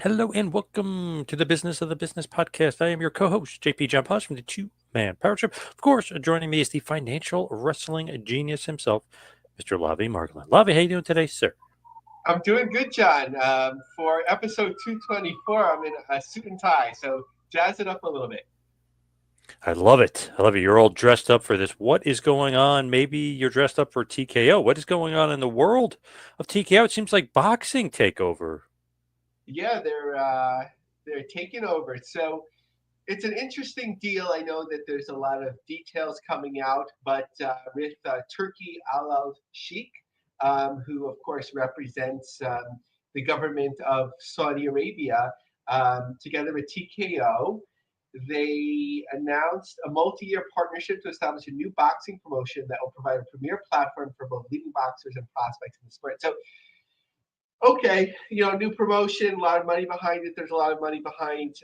Hello and welcome to the Business of the Business podcast. I am your co-host, JP John Paz from the Two Man Power Trip. Of course, joining me is the financial wrestling genius himself, Mr. Lavie Margolin. Lavie, how you doing today, sir? I'm doing good, John. For episode 224, I'm in a suit and tie, so jazz it up a little bit. I love it. I love it. You're all dressed up for this. What is going on? Maybe you're dressed up for TKO. What is going on in the world of TKO? It seems like boxing takeover. Yeah, they're taking over. So it's an interesting deal. I know that there's a lot of details coming out, but with Turkey Al Sheikh, who of course represents the government of Saudi Arabia, together with TKO, they announced a multi-year partnership to establish a new boxing promotion that will provide a premier platform for both leading boxers and prospects in the sport. So, okay, new promotion, a lot of money behind it. There's a lot of money behind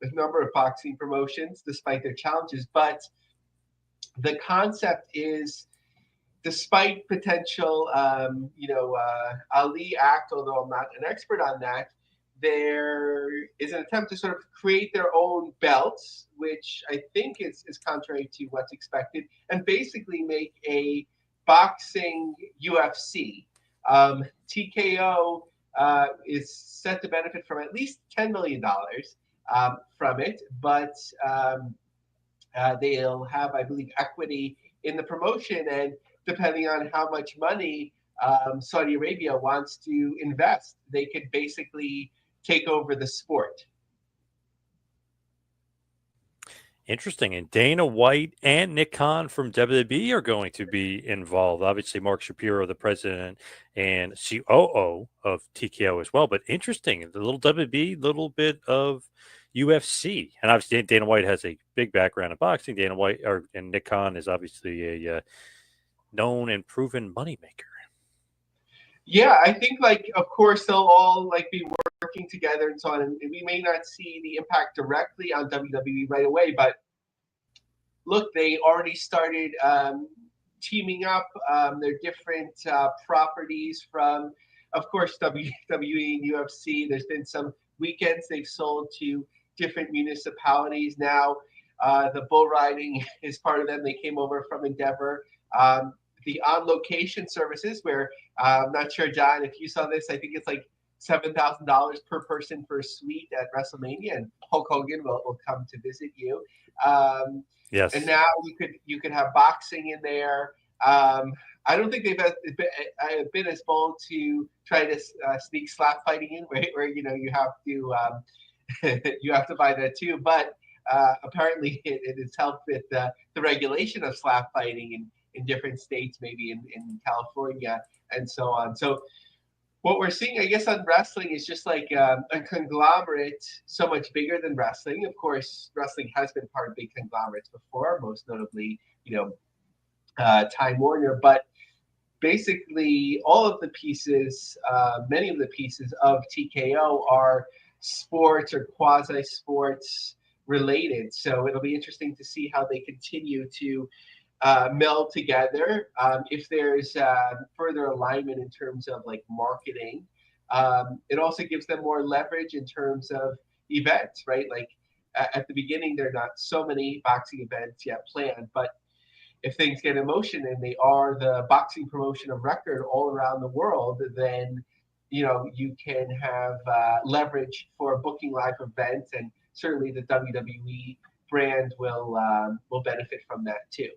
a number of boxing promotions, despite their challenges. But the concept is, despite potential, Ali Act, although I'm not an expert on that, there is an attempt to sort of create their own belts, which I think is contrary to what's expected, and basically make a boxing UFC. TKO is set to benefit from at least $10 million from it, but they'll have, I believe, equity in the promotion, and depending on how much money Saudi Arabia wants to invest, they could basically take over the sport. Interesting. And Dana White and Nick Khan from WWE are going to be involved. Obviously, Mark Shapiro, the president and COO of TKO as well. But interesting, the little WB, little bit of UFC. And obviously, Dana White has a big background in boxing. Dana White and Nick Khan is obviously a known and proven moneymaker. Yeah, I think, like, of course they'll all like be working together and so on. And we may not see the impact directly on WWE right away, but look, they already started teaming up their different properties from, of course, WWE and UFC. There's been some weekends they've sold to different municipalities. Now, the bull riding is part of them. They came over from Endeavor. The on location services, where I'm not sure, John, if you saw this, I think it's like $7,000 per person for a suite at WrestleMania, and Hulk Hogan will come to visit you. Um, and Yes. now you could have boxing in there. I don't think been as bold to try to sneak slap fighting in, where you have to you have to buy that too. But apparently, it has helped with the regulation of slap fighting in different states, maybe in California and so on. So what we're seeing, I guess, on wrestling is just like a conglomerate so much bigger than wrestling. Of course, wrestling has been part of big conglomerates before, most notably, Time Warner. But basically, all of the pieces, many of the pieces of TKO are sports or quasi sports related. So it'll be interesting to see how they continue to meld together. If there's further alignment in terms of like marketing, it also gives them more leverage in terms of events, right? Like at the beginning, there are not so many boxing events yet planned, but if things get in motion and they are the boxing promotion of record all around the world, then you can have leverage for booking live events, and certainly the WWE brand will benefit from that too.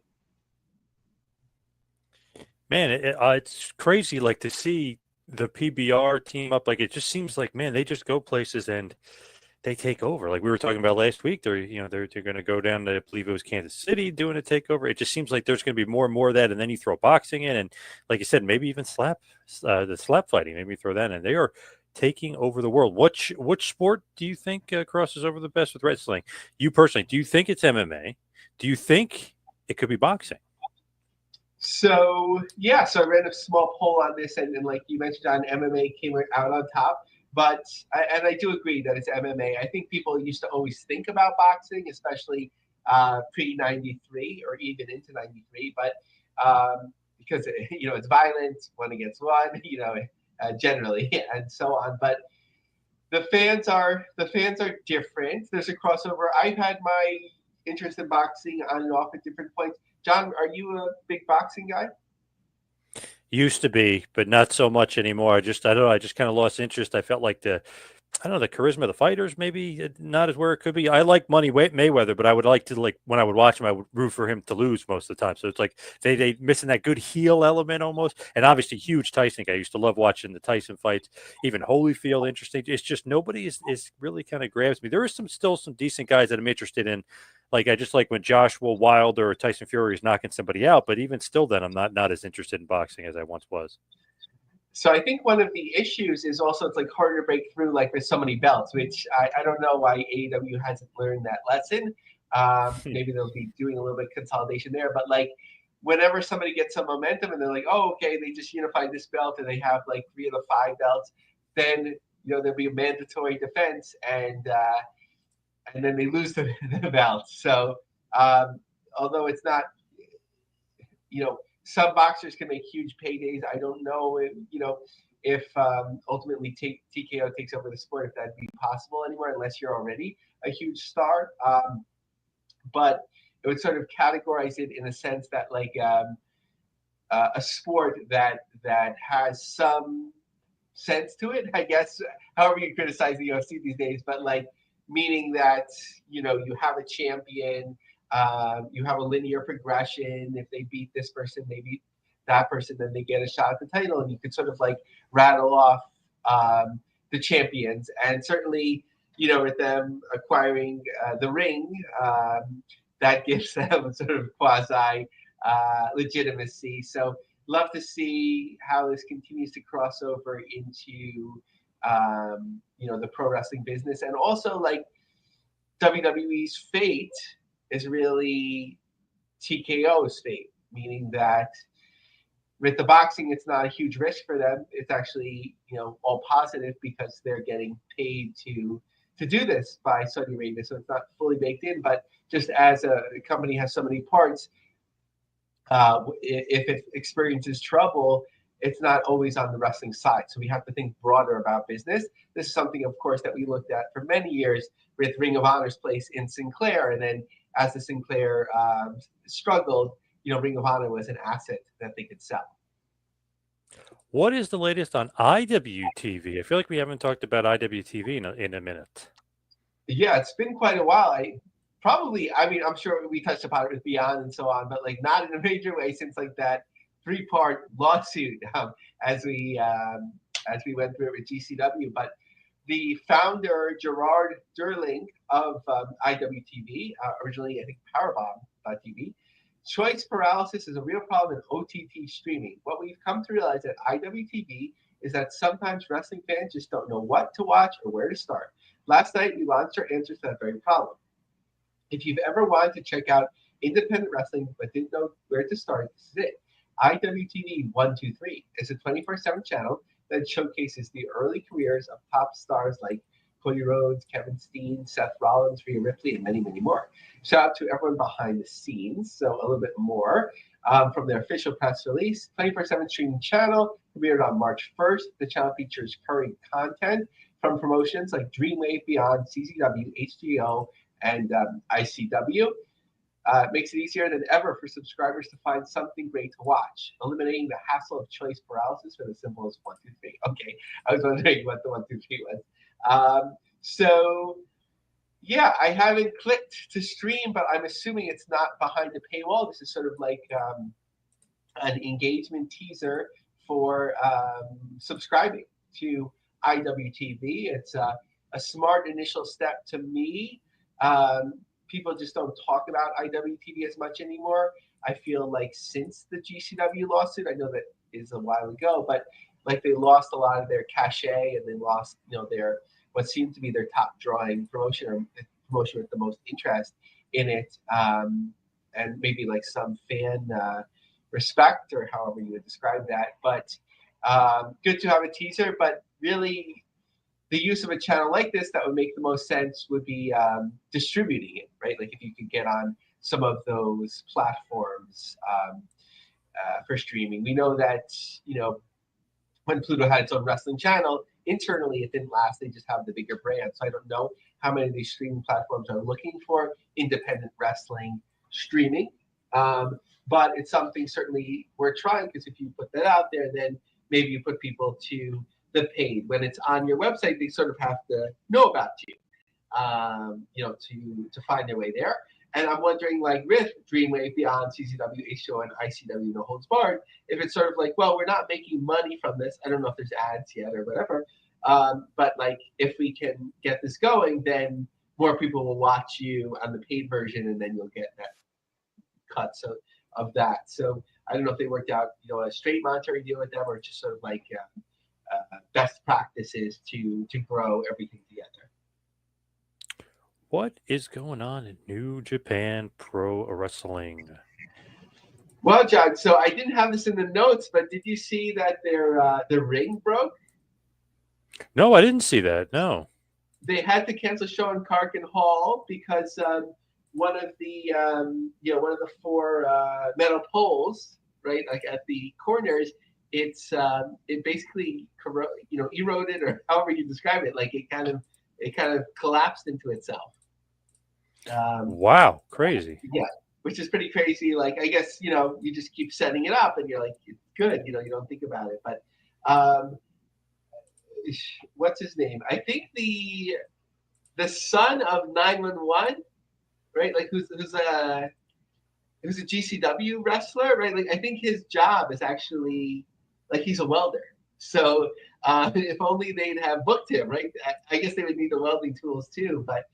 Man, it's crazy like to see the PBR team up. Like it just seems like, man, they just go places and they take over. Like we were talking about last week, they're going to go down to, I believe it was Kansas City, doing a takeover. It just seems like there's going to be more and more of that, and then you throw boxing in, and like you said, maybe even the slap fighting. Maybe throw that in. They are taking over the world. Which sport do you think crosses over the best with wrestling? You personally, do you think it's MMA? Do you think it could be boxing? So yeah, so I ran a small poll on this, and like you mentioned, on MMA came out on top. But I do agree that it's MMA. I think people used to always think about boxing, especially pre '93 or even into '93. But because it's violent, one against one, generally, and so on. But the fans are different. There's a crossover. I've had my interest in boxing on and off at different points. John, are you a big boxing guy? Used to be, but not so much anymore. I don't know. I just kind of lost interest. I felt like I don't know, the charisma of the fighters maybe not as where it could be. I like Mayweather, but I would like to like when I would watch him, I would root for him to lose most of the time. So it's like they missing that good heel element almost, and obviously huge Tyson guy. I used to love watching the Tyson fights, even Holyfield. Interesting. It's just nobody is really kind of grabs me. There is still some decent guys that I'm interested in. Like I just like when Joshua Wilder or Tyson Fury is knocking somebody out, but even still, then I'm not as interested in boxing as I once was. So I think one of the issues is also it's like harder to break through like with so many belts, which I don't know why AEW hasn't learned that lesson. Maybe they'll be doing a little bit of consolidation there, but like whenever somebody gets some momentum and they're like, oh, okay, they just unified this belt and they have like 3 of the 5 belts, then there'll be a mandatory defense and then they lose the belt. So although it's not, some boxers can make huge paydays. I don't know if ultimately TKO takes over the sport, if that'd be possible anymore, unless you're already a huge star. But it would sort of categorize it in a sense that like a sport that has some sense to it, I guess, however you criticize the UFC these days, but like meaning that, you have a champion, you have a linear progression. If they beat this person, they beat that person, then they get a shot at the title. And you could sort of like rattle off the champions. And certainly, with them acquiring the ring, that gives them sort of quasi legitimacy. So love to see how this continues to cross over into the pro wrestling business, and also like WWE's fate is really TKO's fate, meaning that with the boxing, it's not a huge risk for them. It's actually all positive because they're getting paid to do this by Saudi Arabia, so it's not fully baked in. But just as a company has so many parts, if it experiences trouble, it's not always on the wrestling side. So we have to think broader about business. This is something, of course, that we looked at for many years with Ring of Honor's place in Sinclair. And then as the Sinclair struggled, Ring of Honor was an asset that they could sell. What is the latest on IWTV? I feel like we haven't talked about IWTV in a minute. Yeah, it's been quite a while. I'm sure we touched upon it with Beyond and so on, but like not in a major way since like that 3-part lawsuit as we went through it with GCW. But the founder, Gerard Durling of IWTV, originally I think Powerbomb.tv, choice paralysis is a real problem in OTT streaming. What we've come to realize at IWTV is that sometimes wrestling fans just don't know what to watch or where to start. Last night, we launched our answers to that very problem. If you've ever wanted to check out independent wrestling but didn't know where to start, this is it. IWTV 123 is a 24/7 channel that showcases the early careers of top stars like Cody Rhodes, Kevin Steen, Seth Rollins, Rhea Ripley, and many, many more. Shout out to everyone behind the scenes. So a little bit more from their official press release. 24/7 streaming channel premiered on March 1st. The channel features current content from promotions like Dreamwave Beyond, CZW, HGO, and ICW. Makes it easier than ever for subscribers to find something great to watch, eliminating the hassle of choice paralysis for the simple as 1, 2, 3. Okay, I was wondering what the 1, 2, 3 was. So yeah, I haven't clicked to stream, but I'm assuming it's not behind the paywall. This is sort of like an engagement teaser for subscribing to IWTV. It's a smart initial step to me. People just don't talk about IWTV as much anymore. I feel like since the GCW lawsuit, I know that is a while ago, but like they lost a lot of their cachet and they lost, their what seemed to be their top drawing promotion or promotion with the most interest in it, and maybe like some fan respect or however you would describe that. But good to have a teaser, but really the use of a channel like this that would make the most sense would be distributing it, right? Like if you could get on some of those platforms for streaming. We know that, when Pluto had its own wrestling channel, internally it didn't last. They just have the bigger brand. So I don't know how many of these streaming platforms are looking for independent wrestling streaming. But it's something certainly we're trying, because if you put that out there, then maybe you put people to the paid. When it's on your website, they sort of have to know about you, to find their way there. And I'm wondering, like with Dreamwave Beyond, CZW, HO, and ICW No Holds Barred, if it's sort of like, well, we're not making money from this. I don't know if there's ads yet or whatever. But like, if we can get this going, then more people will watch you on the paid version, and then you'll get that cut of that. So I don't know if they worked out, a straight monetary deal with them, or just sort of like best practices to grow everything together. What is going on in New Japan Pro Wrestling? Well, John, so I didn't have this in the notes, but did you see that their ring broke? No, I didn't see that. No. They had to cancel a show in Carkin Hall because one of the four metal poles, right, like at the corners, it basically eroded, or however you describe it, like it kind of collapsed into itself. Wow, crazy. Yeah, which is pretty crazy. Like, I guess, you just keep setting it up and you're like, it's good, you don't think about it. But what's his name? I think the son of 911, right? Like who's a GCW wrestler, right? Like I think his job is actually like he's a welder. So if only they'd have booked him, right? I guess they would need the welding tools too, but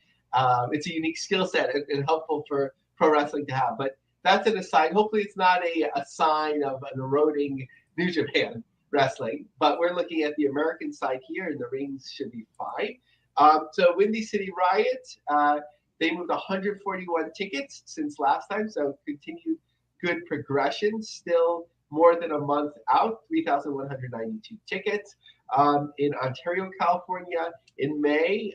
it's a unique skill set and helpful for pro wrestling to have. But that's an aside. Hopefully it's not a sign of an eroding New Japan wrestling, but we're looking at the American side here, and the rings should be fine. So Windy City Riot, they moved 141 tickets since last time, so continued good progression. Still more than a month out, 3,192 tickets. In Ontario, California, in May,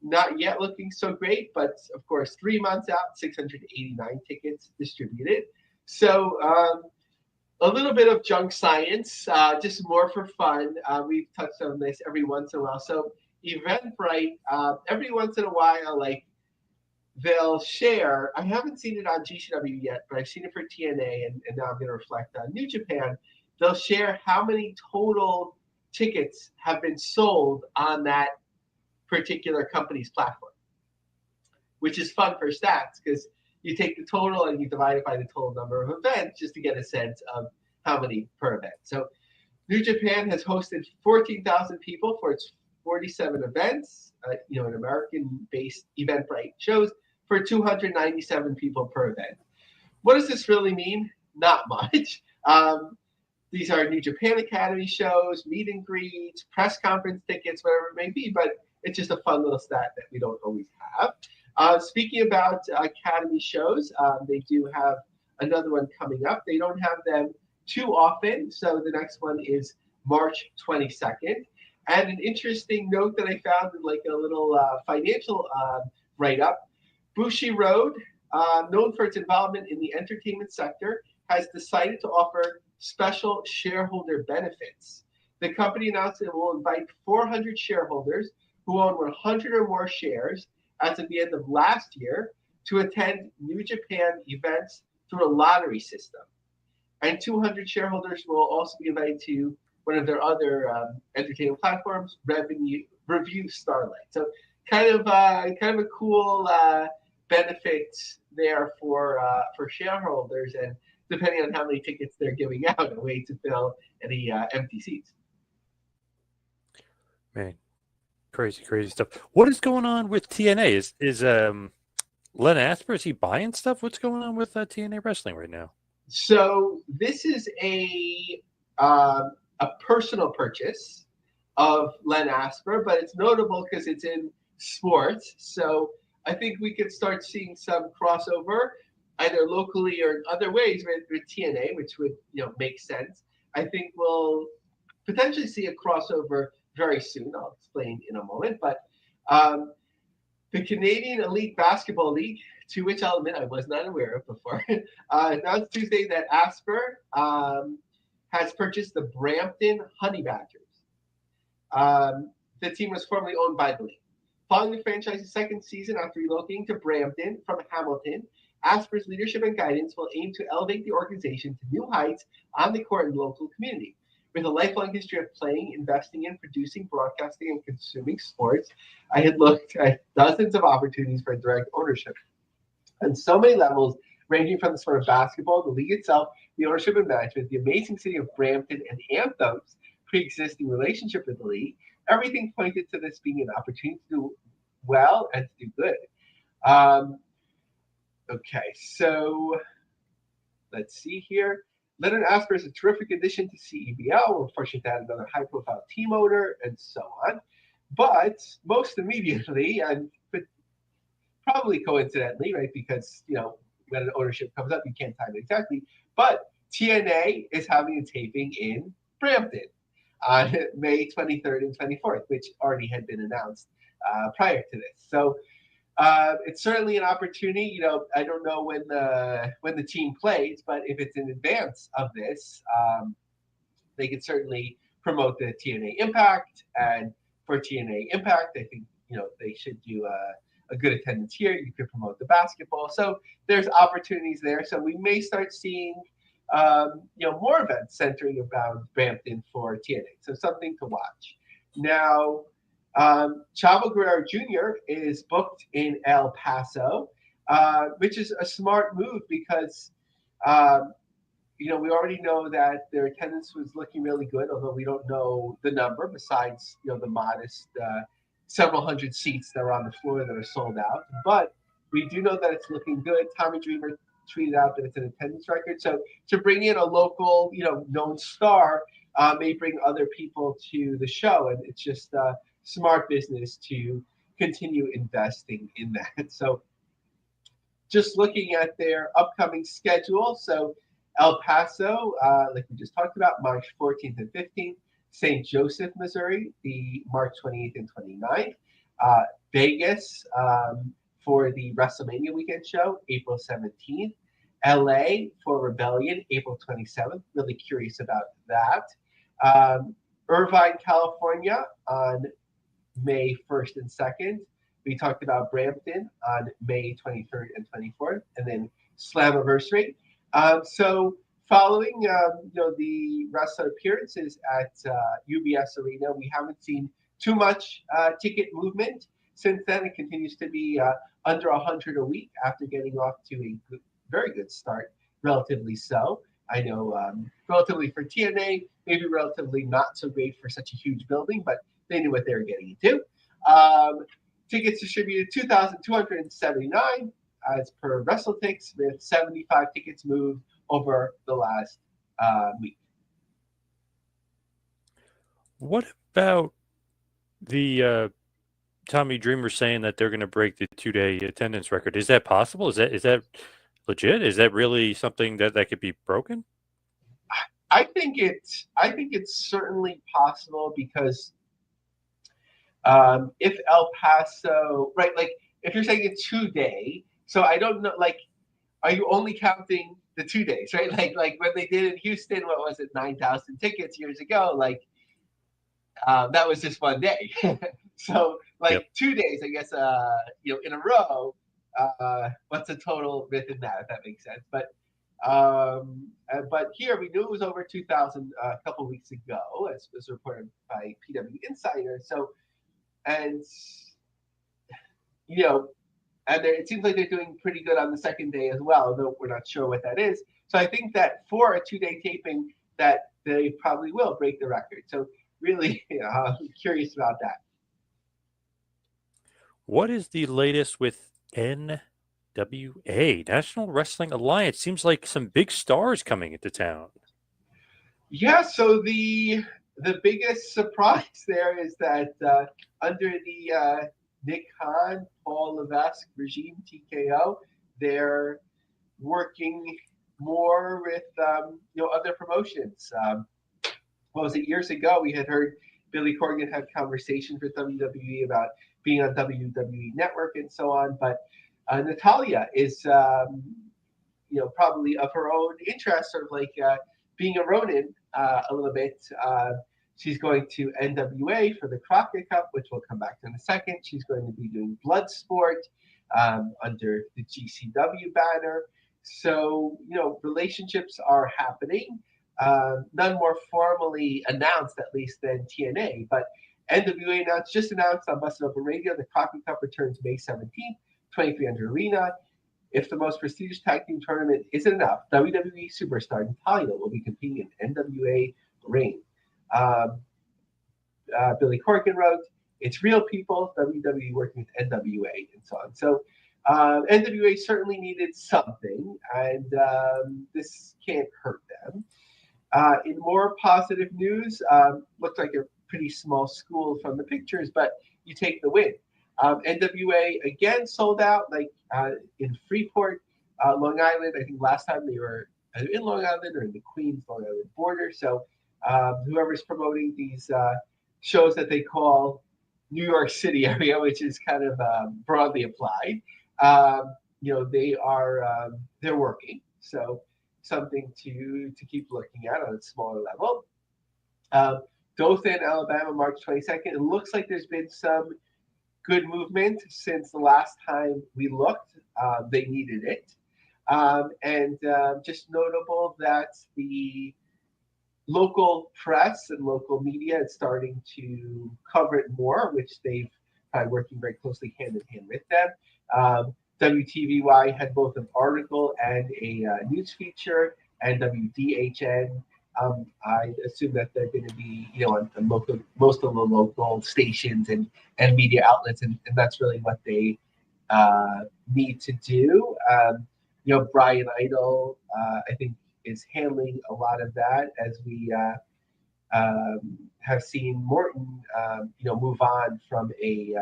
not yet looking so great, but of course, 3 months out, 689 tickets distributed. So a little bit of junk science, just more for fun. We've touched on this every once in a while. So Eventbrite, every once in a while, like they'll share. I haven't seen it on GCW yet, but I've seen it for TNA, and now I'm going to reflect on New Japan. They'll share how many total tickets have been sold on that particular company's platform, which is fun for stats because you take the total and you divide it by the total number of events just to get a sense of how many per event. So New Japan has hosted 14,000 people for its 47 events, in American-based Eventbrite shows for 297 people per event. What does this really mean? Not much. These are New Japan Academy shows, meet and greets, press conference tickets, whatever it may be, but it's just a fun little stat that we don't always have. Speaking about Academy shows, they do have another one coming up. They don't have them too often, so the next one is March 22nd. And an interesting note that I found in like a little financial write-up, Bushi Road, known for its involvement in the entertainment sector, has decided to offer special shareholder benefits. The company announced it will invite 400 shareholders who own 100 or more shares as of the end of last year to attend New Japan events through a lottery system. And 200 shareholders will also be invited to one of their other entertainment platforms, Review Starlight. So kind of a cool benefit there for shareholders, and depending on how many tickets they're giving out, a way to fill any empty seats. Man, crazy stuff. What is going on with TNA? Is Len Asper, is he buying stuff? What's going on with TNA Wrestling right now? So this is a personal purchase of Len Asper, but it's notable because it's in sports. So I think we could start seeing some crossover either locally or in other ways with TNA, which would make sense. I think we'll potentially see a crossover very soon. I'll explain in a moment. But the Canadian Elite Basketball League, to which I'll admit I was not aware of before, announced Tuesday that Asper has purchased the Brampton Honey Badgers. The team was formerly owned by the league. Following the franchise's second season after relocating to Brampton from Hamilton, Asper's leadership and guidance will aim to elevate the organization to new heights on the court and local community. With a lifelong history of playing, investing in, producing, broadcasting, and consuming sports, I had looked at dozens of opportunities for direct ownership on so many levels, ranging from the sport of basketball, the league itself, the ownership and management, the amazing city of Brampton, and Anthem's pre-existing relationship with the league. Everything pointed to this being an opportunity to do well and to do good. Okay, so let's see here. Leonard Asper is a terrific addition to CEBL. We're fortunate to add another high-profile team owner and so on. But most immediately, and probably coincidentally, right, because, when an ownership comes up, you can't time it exactly, but TNA is having a taping in Brampton on May 23rd and 24th, which already had been announced prior to this. So it's certainly an opportunity. I don't know when the team plays, but if it's in advance of this, they could certainly promote the TNA Impact. And for TNA Impact, I think they should do a good attendance here. You could promote the basketball. So there's opportunities there. So we may start seeing more events centering around Brampton for TNA. So something to watch. Now, Chavo Guerrero Jr. is booked in El Paso, which is a smart move because, we already know that their attendance was looking really good, although we don't know the number besides, the modest several hundred seats that are on the floor that are sold out. But we do know that it's looking good. Tommy Dreamer tweeted out that it's an attendance record. So to bring in a local, known star may bring other people to the show. And it's just smart business to continue investing in that. So just looking at their upcoming schedule. So El Paso, like we just talked about, March 14th and 15th. St. Joseph, Missouri, the March 28th and 29th. Vegas for the WrestleMania weekend show, April 17th. LA for Rebellion, April 27th. Really curious about that. Irvine, California on May 1st and 2nd. We talked about Brampton on May 23rd and 24th, and then Slammiversary. So following the wrestler appearances at UBS Arena, we haven't seen too much ticket movement since then. It continues to be under 100 a week after getting off to a very good start, relatively so. I know relatively for TNA, maybe relatively not so great for such a huge building, but they knew what they were getting into. Tickets distributed 2,279 as per WrestleTix, with 75 tickets moved over the last week. What about the Tommy Dreamer saying that they're going to break the 2-day attendance record? Is that possible? Is that legit? Is that really something that could be broken? I think it's certainly possible because if El Paso, right, like if you're saying a 2-day, so I don't know, like, are you only counting the 2 days, right? Like when they did in Houston, what was it, 9,000 tickets years ago? Like that was just one day. So like Yep. 2 days, I guess, in a row. What's the total within that, if that makes sense? But here we knew it was over 2,000 a couple of weeks ago, as was reported by PW Insider. So, and it seems like they're doing pretty good on the second day as well, though we're not sure what that is. So I think that for a 2-day taping, that they probably will break the record. So really, I'm curious about that. What is the latest with NWA, National Wrestling Alliance? Seems like some big stars coming into town. Yeah, so the biggest surprise there is that under the Nick Khan, Paul Levesque regime, TKO, they're working more with other promotions. What was it, years ago we had heard Billy Corgan had conversations with WWE about being on WWE Network and so on, but Natalia is probably of her own interest, sort of like being a Ronin a little bit. She's going to NWA for the Crockett Cup, which we'll come back to in a second. She's going to be doing blood sport under the GCW banner. So, relationships are happening. None more formally announced, at least, than TNA. But NWA just announced on Busted Open Radio the Crockett Cup returns May 17th, 2300 Arena. If the most prestigious tag team tournament isn't enough, WWE Superstar Natalia will be competing in NWA Reign. Billy Corgan wrote, "It's real people, WWE working with NWA," and so on. So NWA certainly needed something, and this can't hurt them. In more positive news, looked like a pretty small school from the pictures, but you take the win. NWA again sold out, like in Freeport, Long Island. I think last time they were either in Long Island or in the Queens, Long Island border. So whoever's promoting these shows that they call New York City area, which is kind of broadly applied, they're working. So something to keep looking at on a smaller level. Dothan, Alabama, March 22nd. It looks like there's been some good movement since the last time we looked. They needed it. And just notable that the local press and local media is starting to cover it more, which they've been working very closely hand in hand with them. WTVY had both an article and a news feature, and WDHN. I assume that they're going to be, on most of the local stations and media outlets, and that's really what they need to do. Brian Idol, I think, is handling a lot of that, as we have seen Morton, move on from a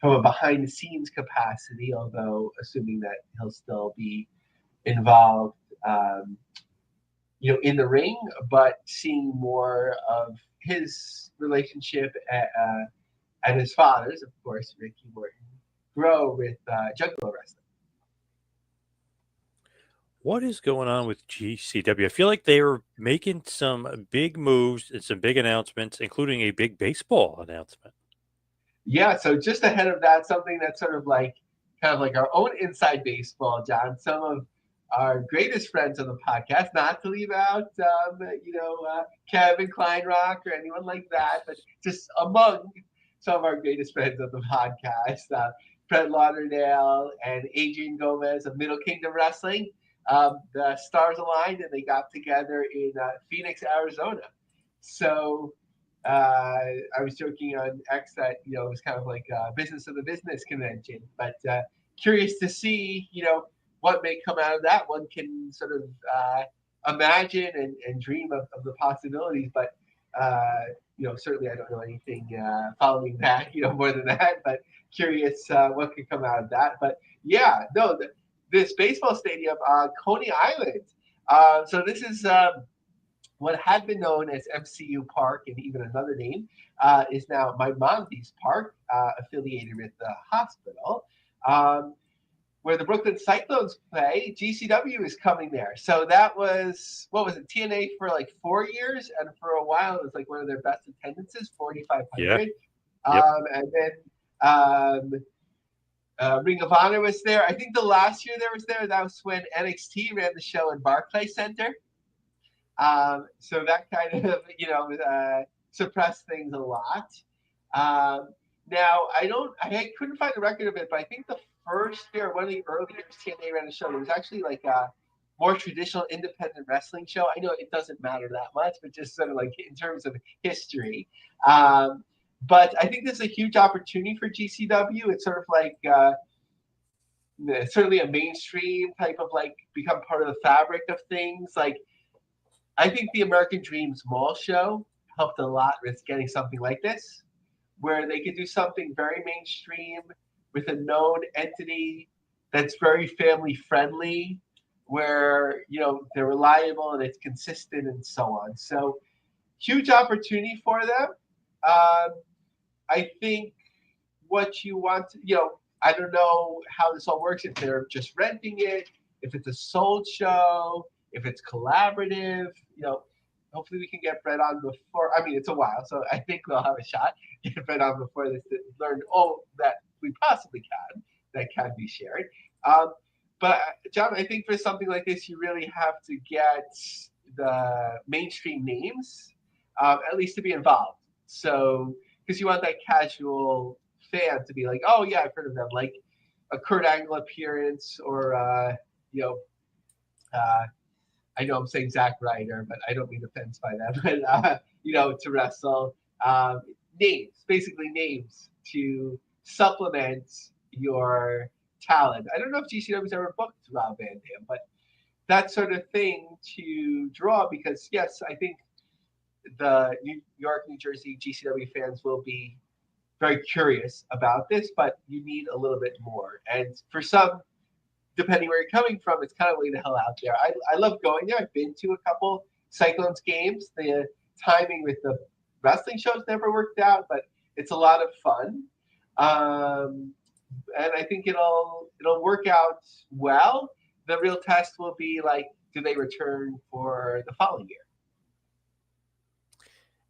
behind the scenes capacity, although assuming that he'll still be involved, in the ring, but seeing more of his relationship and his father's, of course, Ricky Morton, grow with Juggalo Wrestling. What is going on with GCW? I feel like they were making some big moves and some big announcements, including a big baseball announcement. Yeah, so just ahead of that, something that's sort of like our own inside baseball, John. Some of our greatest friends on the podcast, not to leave out, Kevin Kleinrock or anyone like that, but just among some of our greatest friends on the podcast, Brett Lauderdale and Adrian Gomez of Middle Kingdom Wrestling. The stars aligned and they got together in Phoenix, Arizona. So I was joking on X that, it was kind of like a business of the business convention, but curious to see, what may come out of that. One can sort of imagine and dream of the possibilities, but certainly I don't know anything following that, more than that, but curious what could come out of that. But yeah, no, this baseball stadium on Coney Island. So this is what had been known as MCU Park, and even another name, is now Maimonides Park, affiliated with the hospital. Where the Brooklyn Cyclones play, GCW is coming there. So that was, TNA for like 4 years, and for a while it was like one of their best attendances, 4,500. Yeah. Yep. And then Ring of Honor was there. I think the last year that was when NXT ran the show in Barclays Center. So that kind of, suppressed things a lot. Now, I couldn't find a record of it, but I think the first year, one of the early years TNA ran a show, it was actually like a more traditional independent wrestling show. I know it doesn't matter that much, but just sort of like in terms of history. But I think this is a huge opportunity for GCW. It's sort of like certainly a mainstream type of like become part of the fabric of things. Like, I think the American Dreams Mall show helped a lot with getting something like this, where they could do something very mainstream with a known entity that's very family friendly, where they're reliable and it's consistent and so on. So huge opportunity for them. I think what you want to, I don't know how this all works, if they're just renting it, if it's a sold show, if it's collaborative, hopefully we can get Brett on before. I mean, it's a while, so I think we'll have a shot get Brett on before this to learn all that we possibly can that can be shared. Um, but John, I think for something like this, you really have to get the mainstream names, at least to be involved. So because you want that casual fan to be like, oh yeah, I've heard of them, like a Kurt Angle appearance or you know. I know I'm saying Zack Ryder, but I don't mean offense by that. But to wrestle, names, basically names to supplement your talent. I don't know if GCW's ever booked Rob Van Dam, but that sort of thing to draw because yes, I think the New York, New Jersey GCW fans will be very curious about this, but you need a little bit more. And for some, depending where you're coming from, it's kind of way the hell out there. I love going there. I've been to a couple Cyclones games. The timing with the wrestling shows never worked out, but it's a lot of fun. And I think it'll work out well. The real test will be like, do they return for the following year?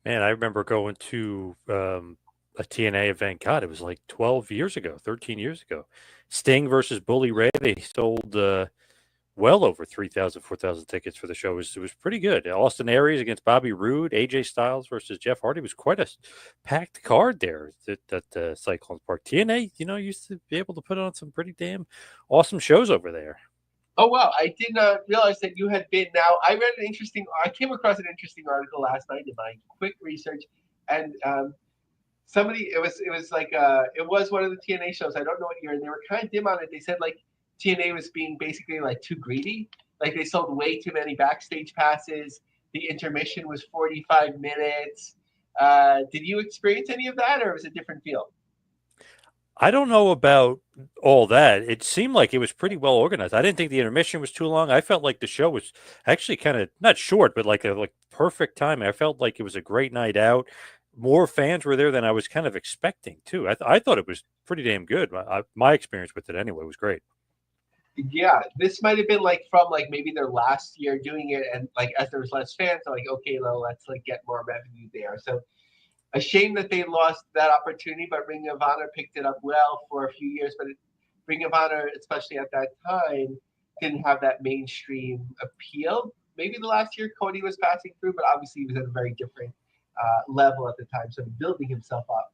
Man, I remember going to a TNA event. God, it was like 12 years ago, 13 years ago. Sting versus Bully Ray. They sold well over 3,000, 4,000 tickets for the show. It was pretty good. Austin Aries against Bobby Roode. AJ Styles versus Jeff Hardy. It was quite a packed card there at Cyclones Park. TNA, used to be able to put on some pretty damn awesome shows over there. Oh wow! I did not realize that you had been. Now I came across an interesting article last night in my quick research, and somebody it was like it was one of the TNA shows. I don't know what year, and they were kind of dim on it. They said like TNA was being basically like too greedy. Like they sold way too many backstage passes. The intermission was 45 minutes. Did you experience any of that, or was it a different feel? I don't know about all that. It seemed like it was pretty well organized. I didn't think the intermission was too long. I felt like the show was actually kind of not short, but like perfect timing. I felt like it was a great night out. More fans were there than I was kind of expecting too. I thought it was pretty damn good. My experience with it anyway was great. Yeah, this might have been like from like maybe their last year doing it, and like as there was less fans, they're like, okay, well, let's like get more revenue there. So a shame that they lost that opportunity, but Ring of Honor picked it up well for a few years. But Ring of Honor, especially at that time, didn't have that mainstream appeal. Maybe the last year Cody was passing through, but obviously he was at a very different level at the time, so building himself up,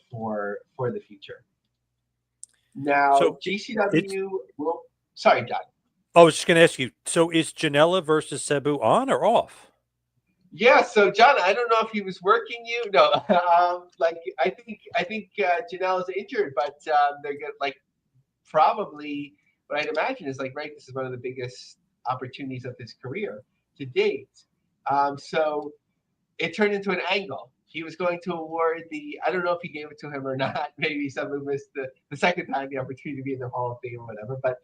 for the future. Now So it's. GCW will. Sorry, John. I was just going to ask you. So is Janela versus Sabu on or off? Yeah, so John, I don't know if he was working you. No, like I think Janelle is injured, but they're gonna like probably what I'd imagine is like right. This is one of the biggest opportunities of his career to date. So it turned into an angle. He was going to award the. I don't know if he gave it to him or not. Maybe someone missed the second time the opportunity to be in the Hall of Fame or whatever. But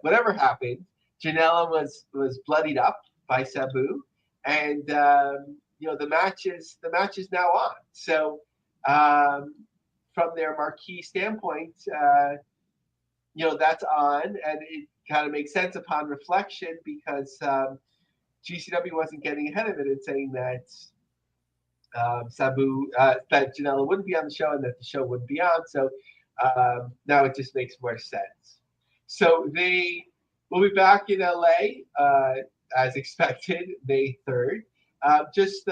whatever happened, Janela was bloodied up by Sabu, and the match is now on. So from their marquee standpoint, that's on, and it kind of makes sense upon reflection because GCW wasn't getting ahead of it and saying that that Janela wouldn't be on the show and that the show wouldn't be on. So now it just makes more sense. So they will be back in LA as expected, May 3rd. Just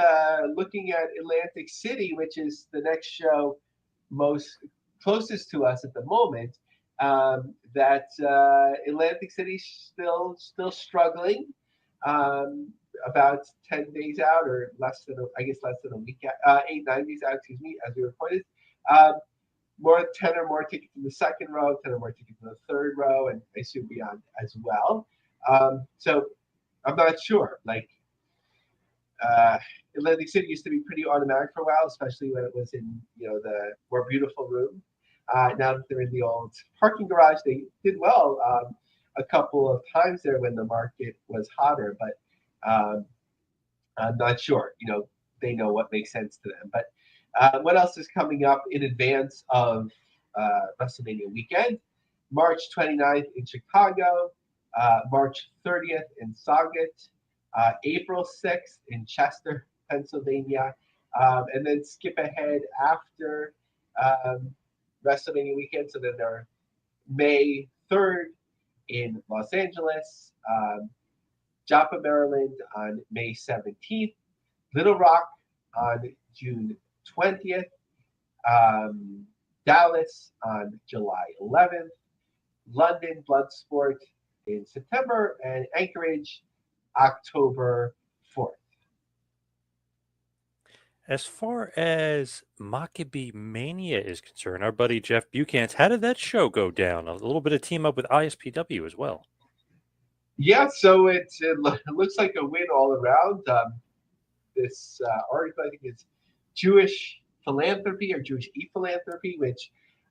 looking at Atlantic City, which is the next show most closest to us at the moment. That Atlantic City still struggling. About 10 days out, or less than a week, 8-9 days out, excuse me, as we reported. More 10 or more tickets in the second row, 10 or more tickets in the third row, and I assume beyond as well. So I'm not sure. Like Atlantic City used to be pretty automatic for a while, especially when it was in the more beautiful room. Now that they're in the old parking garage, they did well a couple of times there when the market was hotter, but I'm not sure. They know what makes sense to them. But what else is coming up in advance of WrestleMania weekend? March 29th in Chicago, March 30th in Sauget, April 6th in Chester, Pennsylvania, and then skip ahead after WrestleMania weekend. So then there are May 3rd in Los Angeles, Joppa, Maryland on May 17th, Little Rock on June 20th, Dallas on July 11th, London Bloodsport in September, and Anchorage October 4th. As far as Maccabee Mania is concerned, our buddy Jeff Buchan's, how did that show go down? A little bit of team up with ISPW as well. Yeah, so it looks like a win all around. This article, I think, is Jewish philanthropy or Jewish e-philanthropy, which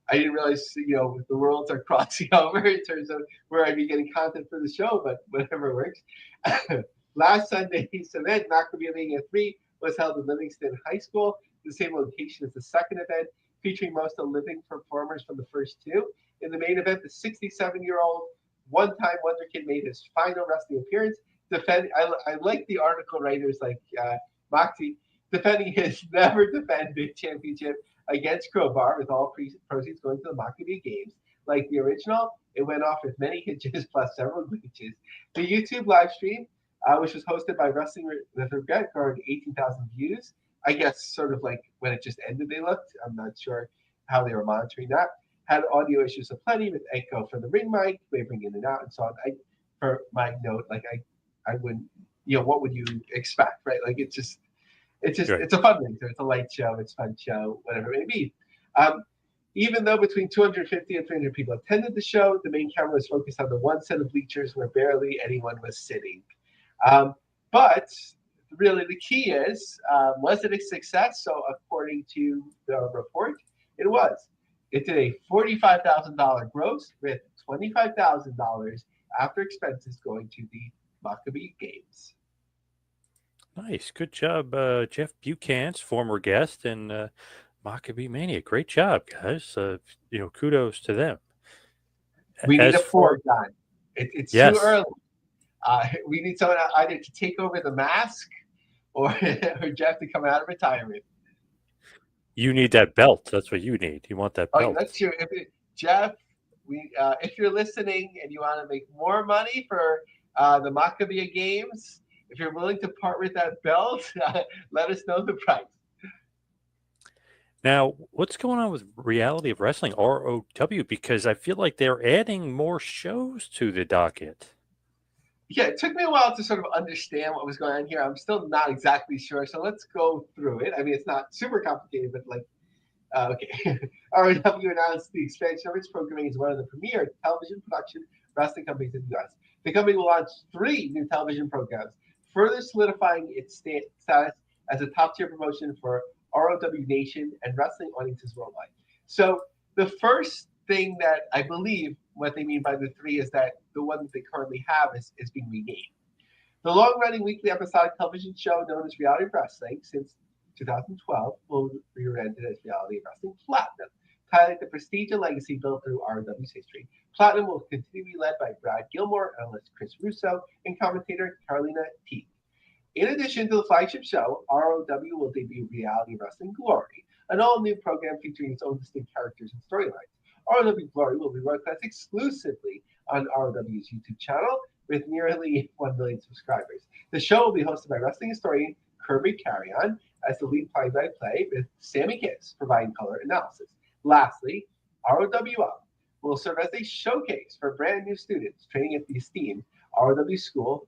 I didn't realize, the worlds are crossing over in terms of where I'd be getting content for the show, but whatever works. Last Sunday's event, Maccabee Mania 3, was held in Livingston High School, the same location as the second event, featuring most of the living performers from the first two. In the main event, the 67-year-old one-time Wonder Kid made his final wrestling appearance. I like the article writers like Moxie defending his never defended championship against Crowbar, with all proceeds going to the Maccabee Games. Like the original, it went off with many hitches plus several glitches. The YouTube live stream, which was hosted by Wrestling with Regret, garnered 18,000 views. I guess sort of like when it just ended, they looked. I'm not sure how they were monitoring that. Had audio issues aplenty with echo from the ring mic, wavering in and out, and so on. For my note, like I wouldn't, what would you expect, right? Like it's Right. it's a fundraiser, it's a light show, it's a fun show, whatever it may be. Even though between 250 and 300 people attended the show, the main camera was focused on the one set of bleachers where barely anyone was sitting. But really, the key is, was it a success? So according to the report, it was. It did a $45,000 gross with $25,000 after expenses going to the Maccabee Games. Nice. Good job, Jeff Buchan's former guest and Maccabee Mania. Great job, guys. Kudos to them. We need As a for four, John. It's too yes, early. We need someone either to take over the mask or Jeff to come out of retirement. you need that belt. That's what you need. You want that Oh, belt. that's true. Jeff, if you're listening and you want to make more money for the Maccabee Games, if you're willing to part with that belt, let us know the price. Now, what's going on with Reality of Wrestling, ROW? Because I feel like they're adding more shows to the docket. Yeah, it took me a while to sort of understand what was going on here. I'm still not exactly sure, so let's go through it. I mean, it's not super complicated, but okay. ROW announced the expansion of its programming as one of the premier television production wrestling companies in the U.S. The company will launch 3 new television programs, further solidifying its status as a top-tier promotion for ROW Nation and wrestling audiences worldwide. So the first thing that I believe what they mean by the 3 is that the one that they currently have is being renamed. The long-running weekly episodic television show known as Reality of Wrestling since 2012 will be rebranded as Reality of Wrestling Platinum, highlight the prestige and legacy built through ROW's history. Platinum will continue to be led by Brad Gilmore, analyst Chris Russo, and commentator Carolina Teague. In addition to the flagship show, ROW will debut Reality of Wrestling Glory, an all-new program featuring its own distinct characters and storylines. ROW Glory will be broadcast exclusively on ROW's YouTube channel with nearly 1 million subscribers. The show will be hosted by wrestling historian Kirby Carrion as the lead play-by-play, with Sammy Kiss providing color analysis. Lastly, ROW Up will serve as a showcase for brand new students training at the esteemed ROW School.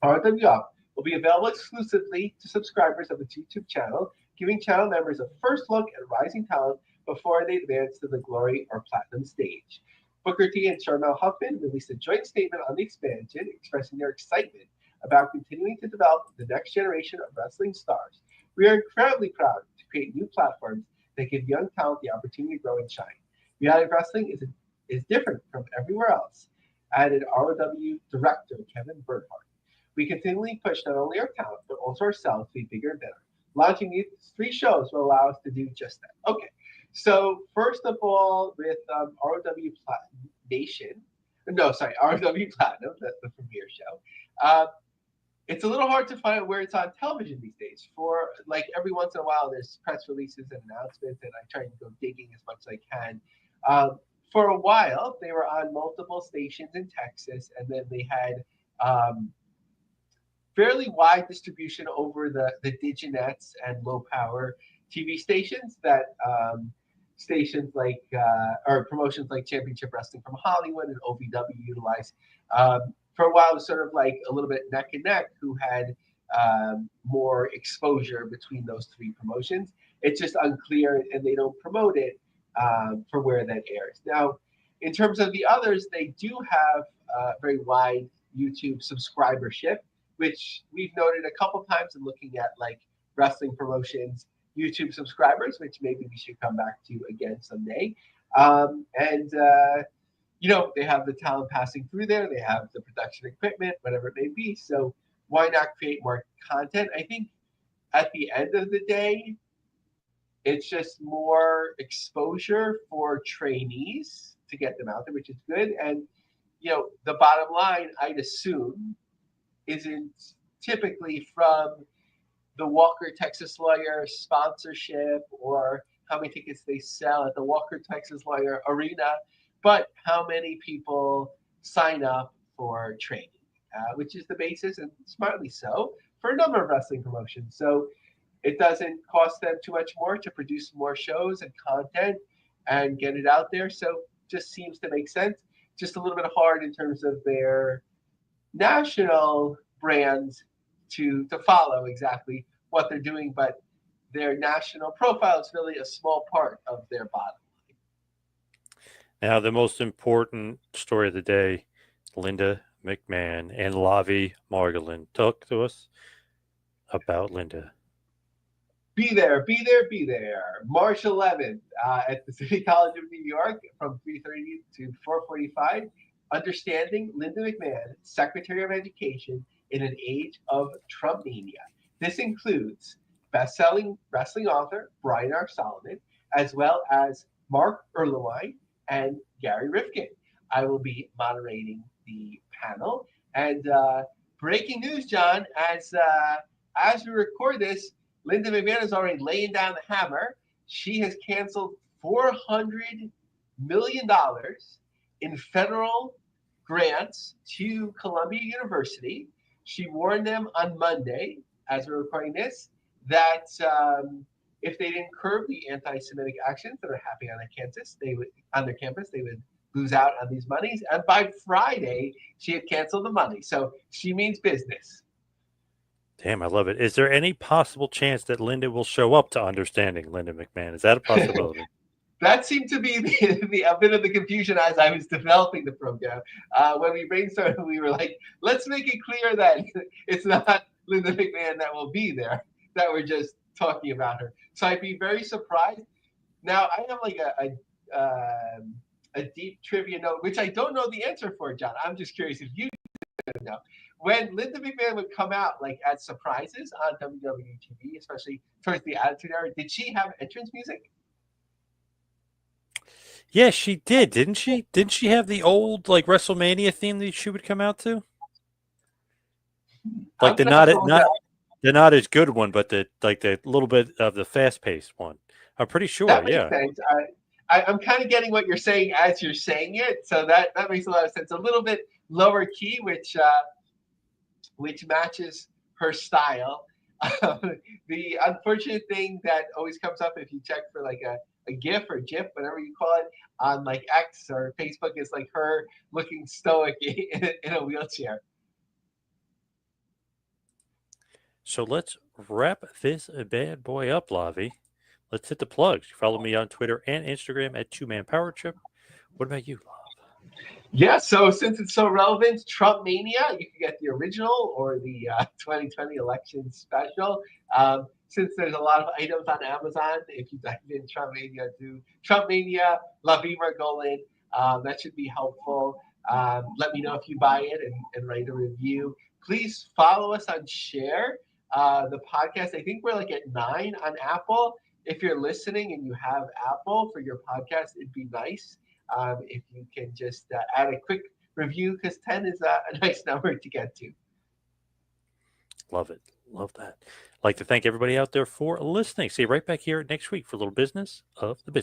ROW Up will be available exclusively to subscribers of the YouTube channel, giving channel members a first look at rising talent before they advance to the Glory or Platinum stage. Booker T and Sharmell Huffman released a joint statement on the expansion, expressing their excitement about continuing to develop the next generation of wrestling stars. We are incredibly proud to create new platforms that give young talent the opportunity to grow and shine. Reality of Wrestling is different from everywhere else, added ROW director Kevin Bernhardt. We continually push not only our talent, but also ourselves to be bigger and better. Launching these 3 shows will allow us to do just that. Okay, so first of all, with ROW Platinum Nation, ROW Platinum, that's the premiere show. it's a little hard to find where it's on television these days. For like every once in a while, there's press releases and announcements, and I try to go digging as much as I can. Um, for a while, they were on multiple stations in Texas, and then they had um, fairly wide distribution over the diginets and low power TV stations that stations like or promotions like Championship Wrestling from Hollywood and OVW utilize. For a while, it was sort of like a little bit neck and neck who had more exposure between those three promotions. It's just unclear, and they don't promote it for where that airs. Now, in terms of the others, they do have very wide YouTube subscribership, which we've noted a couple times in looking at like wrestling promotions YouTube subscribers, which maybe we should come back to again someday. And you know, they have the talent passing through there, they have the production equipment, whatever it may be. So why not create more content? I think at the end of the day, it's just more exposure for trainees to get them out there, which is good. And you know, the bottom line, I'd assume, isn't typically from the Walker Texas Lawyer sponsorship or how many tickets they sell at the Walker Texas Lawyer Arena, but how many people sign up for training, which is the basis, and smartly so, for a number of wrestling promotions. So it doesn't cost them too much more to produce more shows and content and get it out there. So just seems to make sense. Just a little bit hard in terms of their national brands to follow exactly what they're doing, but their national profile is really a small part of their bottom line. Now, the most important story of the day, Linda McMahon and Lavie Margolin. Talk to us about Linda. Be there, be there, be there. March 11th at the City College of New York from 3:30 to 4:45. Understanding Linda McMahon, Secretary of Education in an Age of Trump Mania. This includes best-selling wrestling author Brian R. Solomon, as well as Mark Erlewine and Gary Rifkin. I will be moderating the panel. And breaking news, John, as we record this, Linda McMahon is already laying down the hammer. She has canceled $400 million in federal grants to Columbia University. She warned them on Monday, as we're recording this, that if they didn't curb the anti-Semitic actions that are happening on their campus, they would lose out on these monies. And by Friday, she had canceled the money. So she means business. Damn, I love it. Is there any possible chance that Linda will show up to Understanding Linda McMahon? Is that a possibility? That seemed to be a bit of the confusion as I was developing the program. When we brainstormed, we were like, let's make it clear that it's not Linda McMahon that will be there, that we're just talking about her. So I'd be very surprised. Now, I have like a deep trivia note, which I don't know the answer for, John. I'm just curious if you know. When Linda McMahon would come out like at surprises on WWE TV, especially towards the Attitude Era, did she have entrance music? Yeah, she did, didn't she? Didn't she have the old like WrestleMania theme that she would come out to? Like the not as good one, but the little bit of the fast paced one. I'm pretty sure. That makes Yeah. sense. I'm kind of getting what you're saying as you're saying it, so that makes a lot of sense. A little bit lower key, which matches her style. The unfortunate thing that always comes up if you check for like a GIF or GIF, whatever you call it, on like X or Facebook is like her looking stoic in a wheelchair. So let's wrap this bad boy up, Lavie. Let's hit the plugs. Follow me on Twitter and Instagram at 2Man Power Trip. What about you, Lav? Yeah, so since it's so relevant, Trump Mania, you can get the original or the 2020 election special. Since there's a lot of items on Amazon, if you type in Trump Mania, do Trump Mania, Lavie Margolin, that should be helpful. Let me know if you buy it and write a review. Please follow us on Share, the podcast. I think we're like at 9 on Apple. If you're listening and you have Apple for your podcast, it'd be nice. If you can just add a quick review, because 10 is a nice number to get to. Love it. Love that. I'd like to thank everybody out there for listening. See you right back here next week for a little business of the business.